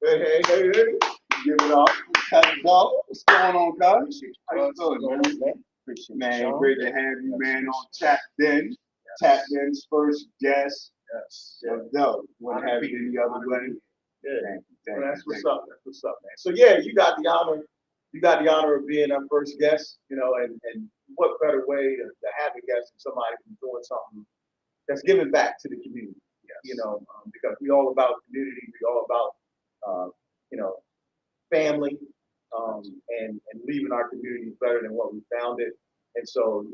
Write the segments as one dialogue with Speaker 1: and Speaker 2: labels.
Speaker 1: Hey. Give it up. What's going on, guys? How you doing, man? Man, great to have you, man, on Tapped In. Tapped In's first guest.
Speaker 2: Yes.
Speaker 1: No, wouldn't have it any other way.
Speaker 2: Yeah.
Speaker 1: Thank
Speaker 2: That's
Speaker 1: you.
Speaker 2: what's up. That's what's up, man. So yeah, you got the honor. You got the honor of being our first guest. And what better way to have a guest than somebody who's doing something that's giving back to the community.
Speaker 1: Yes.
Speaker 2: Because we all about community. We all about family, and leaving our communities better than what we found it. And so,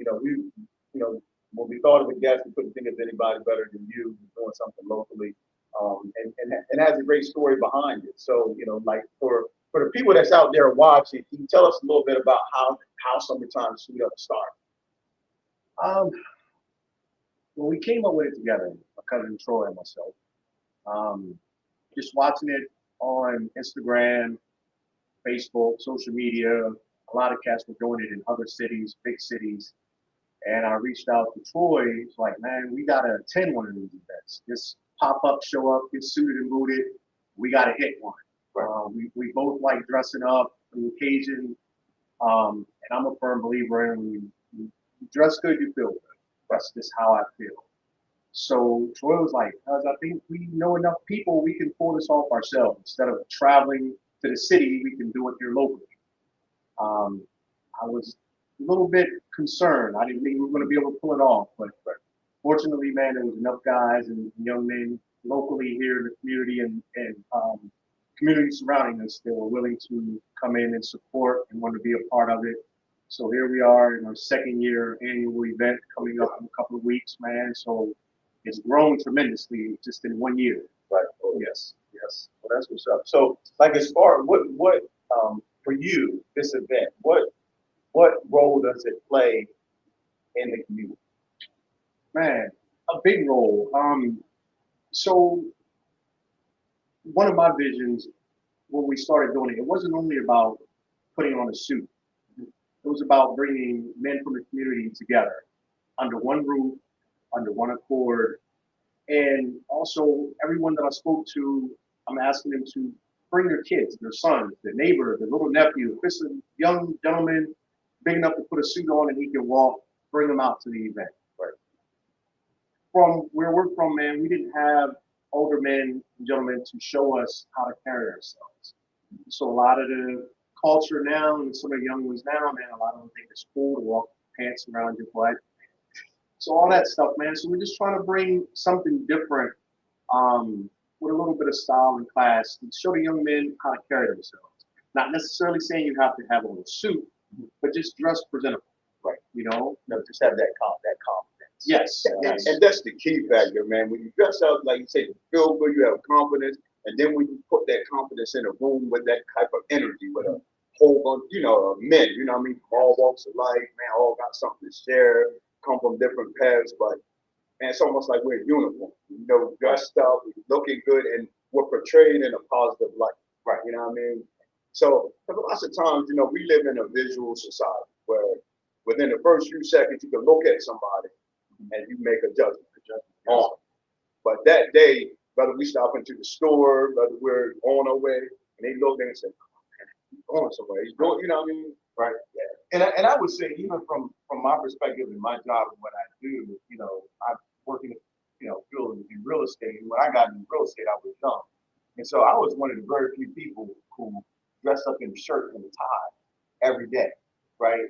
Speaker 2: when we thought of a guest, we couldn't think of anybody better than you who's doing something locally, and has a great story behind it. So, like for the people that's out there watching, can you tell us a little bit about how Summertime Suit Up started?
Speaker 3: Well, we came up with it together, my cousin Troy and myself. Just watching it on Instagram, Facebook, social media. A lot of cats were doing it in other cities, big cities. And I reached out to Troy. He's like, man, we got to attend one of these events. Just pop up, show up, get suited and booted. We got to hit one. We both like dressing up for the occasion. And I'm a firm believer in when you dress good, you feel good. That's just how I feel. So Troy was like, I think we know enough people, we can pull this off ourselves. Instead of traveling to the city, we can do it here locally. I was a little bit concerned. I didn't think we were going to be able to pull it off, but fortunately, man, there was enough guys and young men locally here in the community and community surrounding us that were willing to come in and support and want to be a part of it. So here we are in our second year annual event coming up in a couple of weeks, man. So it's grown tremendously just in 1 year.
Speaker 2: Right. Oh, yes. Well, that's what's up. So, like, as far what for you, this event, what role does it play in the community?
Speaker 3: Man, a big role. So one of my visions when we started doing it, it wasn't only about putting on a suit. It was about bringing men from the community together under one roof, under one accord. And also, everyone that I spoke to, I'm asking them to bring their kids, their sons, their neighbor, their little nephew. If it's a young gentleman big enough to put a suit on and he can walk, bring them out to the event. Right. From where we're from, man, we didn't have older men and gentlemen to show us how to carry ourselves. So a lot of the culture now, and some of the young ones now, man, a lot of them think it's cool to walk pants around your butt. So all that stuff, man. So we're just trying to bring something different with a little bit of style and class and show the young men how to carry themselves. Not necessarily saying you have to have on a suit, but just dress presentable.
Speaker 2: Right.
Speaker 3: Just have that confidence. Yes.
Speaker 1: And that's the key factor, man. When you dress up, like you say, you feel good, you have confidence, and then when you put that confidence in a room with that type of energy, with a whole bunch, of men, from all walks of life, man, all got something to share, come from different paths, but man, it's almost like we're in uniform. Dressed up, looking good, and we're portrayed in a positive light. Right. So lots of times, we live in a visual society where within the first few seconds you can look at somebody and you make a judgment on. But that day, whether we stop into the store, whether we're on our way, and they look and say, "Oh, man, he's going somewhere. He's going,"
Speaker 2: Right. Yeah. And I would say, even from my perspective in my job and what I do, I work in field in real estate. And when I got into real estate, I was young, and so I was one of the very few people who dressed up in a shirt and a tie every day, right?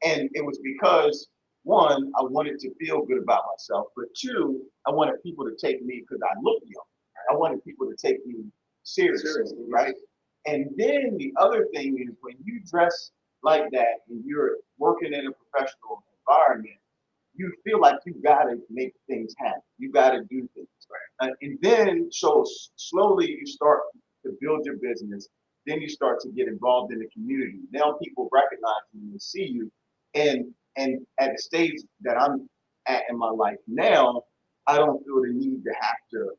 Speaker 2: And it was because, one, I wanted to feel good about myself, but two, I wanted people to take me because I look young. I wanted people to take me seriously, right? And then the other thing is when you dress like that and you're working in a professional environment, you feel like you gotta make things happen. You gotta do things, right? And then so slowly you start to build your business. Then you start to get involved in the community. Now people recognize you and see you. And at the stage that I'm at in my life now, I don't feel the need to have to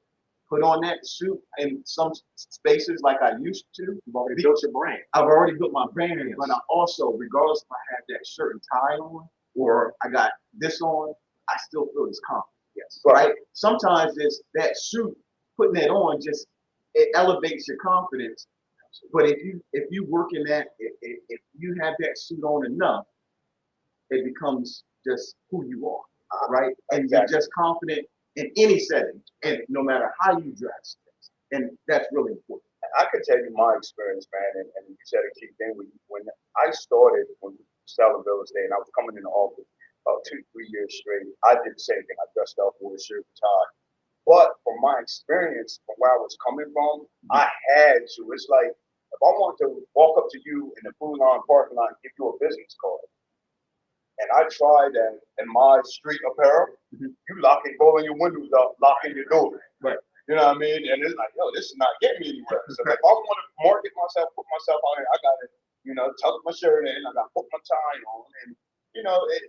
Speaker 2: put on that suit in some spaces like I used to.
Speaker 3: You've already built your brand.
Speaker 2: I've already built my brand, but I also, regardless if I have that shirt and tie on or I got this on, I still feel this confidence.
Speaker 3: Yes.
Speaker 2: Right? Sometimes it's that suit, putting that on just it elevates your confidence. But if you work in that, if you have that suit on enough, it becomes just who you are, right? And
Speaker 1: Exactly.
Speaker 2: you're just confident in any setting, and no matter how you dress, and that's really important.
Speaker 1: I could tell you my experience, man, and you said a key thing when I started when selling real estate and I was coming in the office about 2, 3 years straight. I did the same thing. I dressed up with a shirt and tie. But from my experience, from where I was coming from, I had to. It's like if I wanted to walk up to you in the Food Line parking lot and give you a business card, and I tried that in my street apparel, you locking, rolling your windows up, locking your door.
Speaker 2: Right.
Speaker 1: You know what I mean? And it's like, yo, this is not getting me anywhere. So if I want to market myself, put myself out here, I got to, tuck my shirt in, I got to put my tie on. And,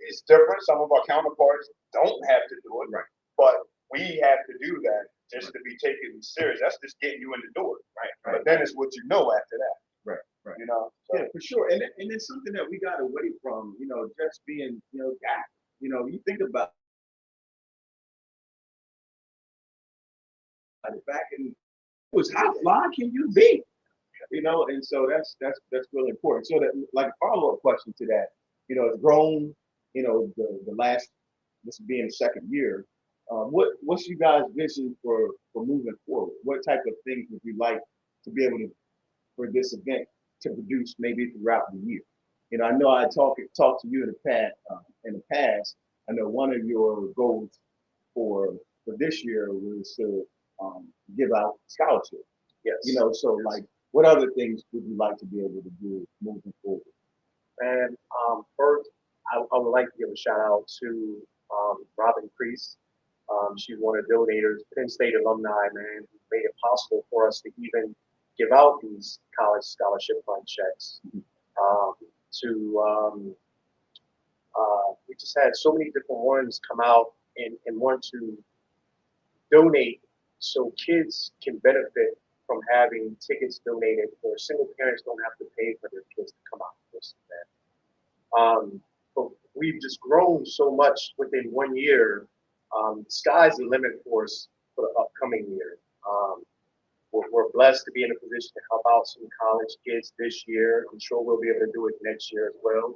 Speaker 1: it's different. Some of our counterparts don't have to do it.
Speaker 2: Right.
Speaker 1: But we have to do that just to be taken serious. That's just getting you in the door.
Speaker 2: Right.
Speaker 1: But then it's what you know after that.
Speaker 2: Right. Right.
Speaker 1: So,
Speaker 2: Yeah, for sure. And it's something that we got away from, just being, guy. You think about it back in, it was how fly can you be? And so that's really important. So that, like, a follow-up question to that, it's grown, the last, this being the second year. What's you guys' vision for moving forward? What type of things would you like to be able to, for this event, to produce maybe throughout the year? I know I talked to you in the past. I know one of your goals for this year was to give out scholarships.
Speaker 1: yes.
Speaker 2: So like, what other things would you like to be able to do moving forward?
Speaker 3: And first, I would like to give a shout out to Robin Priest. She's one of the donators, Penn State alumni, man, who made it possible for us to even give out these college scholarship fund checks. We just had so many different ones come out and want to donate so kids can benefit from having tickets donated, or single parents don't have to pay for their kids to come out to this event. But we've just grown so much within 1 year. Sky's the limit for us for the upcoming year. We're blessed to be in a position to help out some college kids this year. I'm sure we'll be able to do it next year as well.